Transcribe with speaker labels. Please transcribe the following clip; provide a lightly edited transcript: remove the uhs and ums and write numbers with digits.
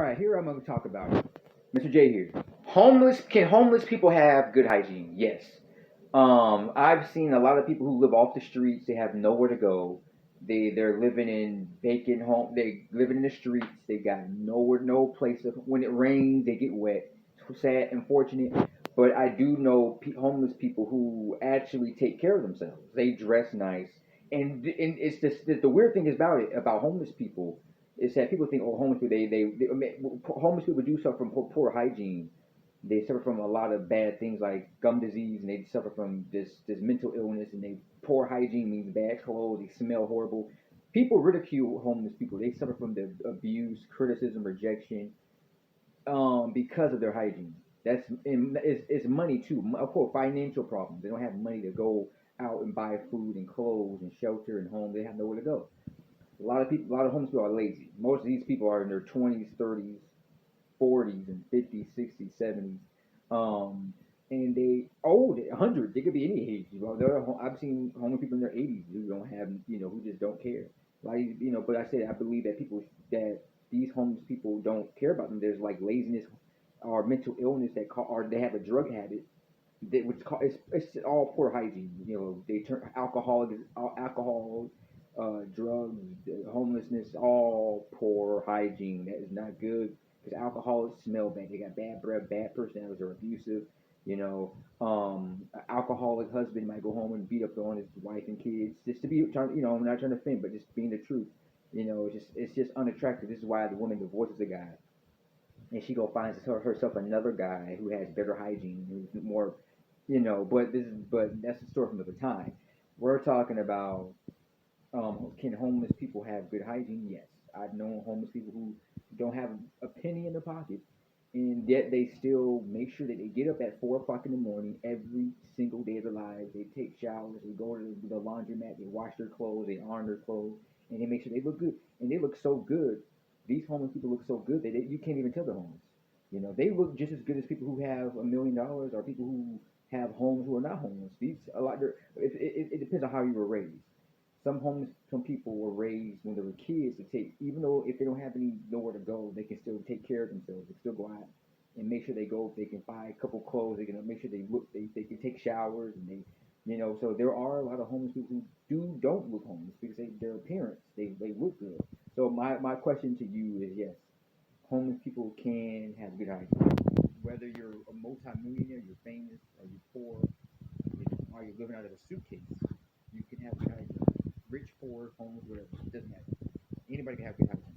Speaker 1: right, here I'm going to talk about it. Mr. J here. Homeless people have good hygiene? Yes. I've seen a lot of people who live off the streets. They have nowhere to go. They're living in vacant home. They living in the streets. They got nowhere, no place. When it rains, they get wet. It's sad, unfortunate. But I do know homeless people who actually take care of themselves. They dress nice, and it's just the weird thing is about it about homeless people is that people think, oh, homeless people, homeless people do suffer from poor hygiene. They suffer from a lot of bad things like gum disease, and they suffer from this mental illness, and they poor hygiene means bad clothes. They smell horrible. People ridicule homeless people. They suffer from the abuse, criticism, rejection, because of their hygiene. It's money too. Of course, financial problems. They don't have money to go out and buy food and clothes and shelter and home. They have nowhere to go. A lot of homeless people are lazy. Most of these people are in their 20s, 30s, 40s, and 50s, 60s, 70s. Um, and they old, 100. They could be any age. I've seen homeless people in their 80s who don't have, who just don't care. But I said I believe that these homeless people don't care about them. There's like laziness or mental illness or they have a drug habit it's all poor hygiene. They turn alcohol, drugs, homelessness, all poor hygiene. That is not good because alcoholics smell bad. They got bad breath, bad personalities, are abusive. An alcoholic husband might go home and beat up on his wife and kids just to be trying. I'm not trying to offend, but just being the truth. It's just unattractive. This is why the woman divorces the guy and she go finds herself another guy who has better hygiene, who's more, but that's a story from another time. We're talking about can homeless people have good hygiene? Yes, I've known homeless people who don't have a penny in their pocket, and yet they still make sure that they get up at 4 o'clock in the morning every single day of their lives. They take showers, they go to the laundromat, they wash their clothes, they iron their clothes, and they make sure they look good. And they look so good. These homeless people look so good that you can't even tell they're homeless. They look just as good as people who have $1 million or people who have homes who are not homeless. These a lot. It depends on how you were raised. Some people were raised when they were kids to take, even though if they don't have any nowhere to go, they can still take care of themselves. They still go out and make sure they go. If they can buy a couple clothes, they can make sure they can take showers and So there are a lot of homeless people who don't look homeless because their appearance they look good. So my question to you is yes, homeless people can have good hygiene. Whether you're a multimillionaire, you're famous, or you're poor, or you're living out of a suitcase, you can have good hygiene. Rich, poor, homeless, whatever. It doesn't matter. Anybody can have good hygiene.